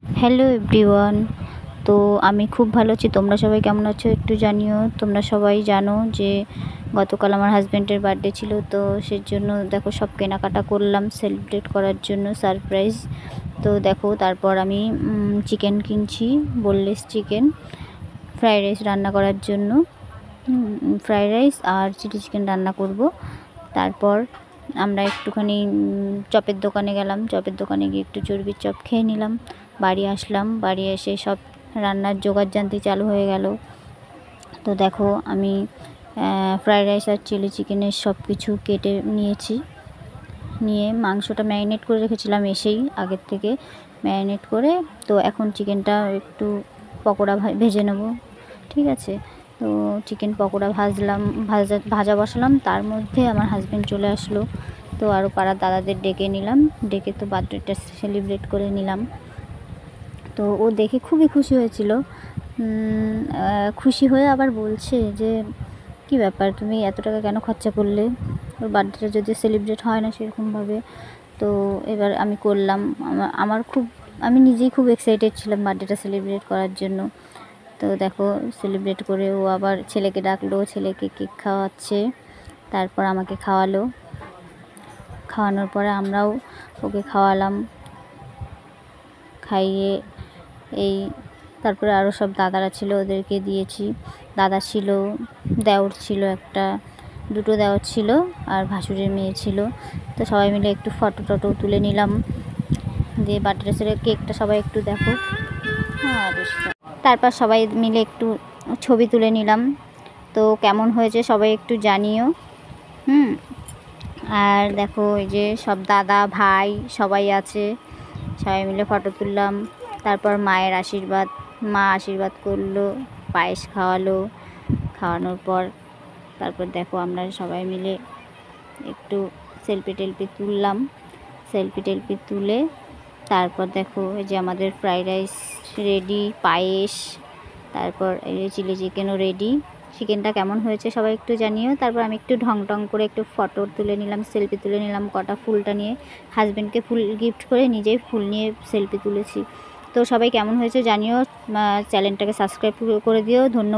Hello everyone. তো আমি খুব ভালো আছি, তোমরা সবাই কেমন আছো একটু জানিও। তোমরা সবাই জানো যে গতকাল আমার হাজব্যান্ডের বার্থডে ছিল, তো সেজন্য দেখো সব কেনাকাটা করলাম সেলিব্রেট করার জন্য, সারপ্রাইজ। তো দেখো তারপর আমি চিকেন কিনছি, বোনলেস চিকেন, ফ্রাইড রাইস রান্না করার জন্য। ফ্রাইড রাইস আর চিলি চিকেন রান্না করব। তারপর আমরা একটুখানি চপের দোকানে গেলাম, চপের দোকানে গিয়ে একটু চর্বির চপ খেয়ে নিলাম। বাড়ি আসলাম, বাড়ি এসে সব রান্নার জোগাড়জান্তি চালু হয়ে গেল। তো দেখো আমি ফ্রাইড রাইস আর চিলি চিকেনের সব কিছু কেটে নিয়েছি, নিয়ে মাংসটা ম্যারিনেট করে রেখেছিলাম এসেই আগের থেকে ম্যারিনেট করে। তো এখন চিকেনটা একটু পকোড়া ভেজে নেব, ঠিক আছে। তো চিকেন পকোড়া ভাজা বসালাম, তার মধ্যে আমার হাজব্যান্ড চলে আসলো। তো আরও পাড়ার দাদাদের ডেকে নিলাম, ডেকে তো বার্থডেটা সেলিব্রেট করে নিলাম। তো ও দেখে খুবই খুশি হয়েছিল, খুশি হয়ে আবার বলছে যে কি ব্যাপার, তুমি এত টাকা কেন খরচা করলে, ওর বার্থডেটা যদি সেলিব্রেট হয় না সেরকমভাবে। তো এবার আমি করলাম, আমি নিজেই খুব এক্সাইটেড ছিলাম বার্থডেটা সেলিব্রেট করার জন্য। তো দেখো সেলিব্রেট করে ও আবার ছেলেকে ডাকলো, ছেলেকে কেক খাওয়াচ্ছে, তারপর আমাকে খাওয়ালো। খাওয়ানোর পরে আমরাও ওকে খাওয়ালাম, খাইয়ে তারপরে আরও সব দাদারা ছিল ওদেরকে দিয়েছি। দাদা ছিল, দেওর ছিল, দুটো দেওর ছিল আর ভাসুরের মেয়ে ছিল। তো সবাই মিলে একটু ফটো টটো তুলে নিলাম, দিয়ে বার্থডে সেরে কেকটা সবাই একটু দেখো। তারপর সবাই মিলে একটু ছবি তুলে নিলাম। তো কেমন হয়েছে সবাই একটু জানিও। আর দেখো এই যে সব দাদা ভাই সবাই আছে, সবাই মিলে ফটো তুললাম। তারপর মায়ের আশীর্বাদ, মা আশীর্বাদ করলো, পায়েস খাওয়ালো। খাওয়ানোর পর তারপর দেখো আমরা সবাই মিলে একটু সেলফি টেলফি তুললাম। সেলফি টেলফি তুলে তারপর দেখো এই যে আমাদের ফ্রাইড রাইস রেডি, পায়েস, তারপর এই যে চিলি চিকেনও রেডি। চিকেনটা কেমন হয়েছে সবাই একটু জানিও। তারপর আমি একটু ঢং টং করে একটু ফটো তুলে নিলাম, সেলফি তুলে নিলাম, কটা ফুলটা নিয়ে হাজব্যান্ডকে ফুল গিফট করে নিজেই ফুল নিয়ে সেলফি তুলেছি। তো সবাই কেমন হয়েছে জানিও, চ্যানেলটাকে সাবস্ক্রাইব করে দিও। ধন্যবাদ।